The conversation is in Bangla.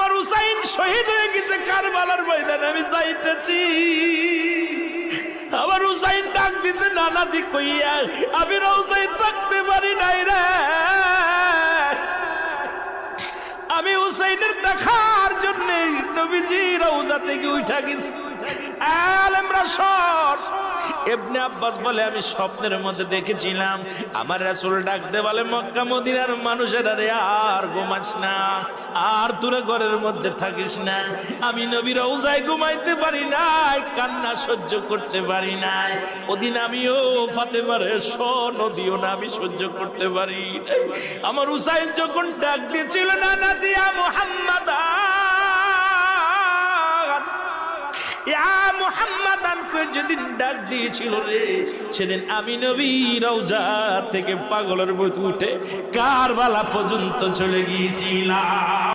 আমার হুসাইন শহীদ হয়ে গেছে কারবালার ময়দানে, আমি যাইতেছি। আমার হুসাইন ডাক দিছে নানাজি কইয়া, আমি রওজায় থাকতে পারি নাই রে, আমি হুসাইনের দেখার জন্য নবীজি রওজা থেকে উঠা গেছি। আলেমরা সর। ইবনে আব্বাস বলে আমি স্বপ্নের মধ্যে দেখেছিলাম আমার রাসূল ডাক দে বলে, মক্কা মদিনার মানুষেরা রে আর ঘুমাস না, আর তোরা ঘরের মধ্যে থাকিস না। আমি নবীর রওজায় ঘুমাইতে পারি নাই, কান্না সহ্য করতে পারি নাই। ওদিন আমিও ফাতেমার নদীও না আমি সহ্য করতে পারি নাই। আমার হুসাইন যখন ডাক দিয়েছিল না নাজিয়া মুহাম্মাদ যেদিন ডাক দিয়েছিল রে, সেদিন আমি নবী রওজা থেকে পাগলের মতো উঠে কারবালা পর্যন্ত চলে গিয়েছিলাম।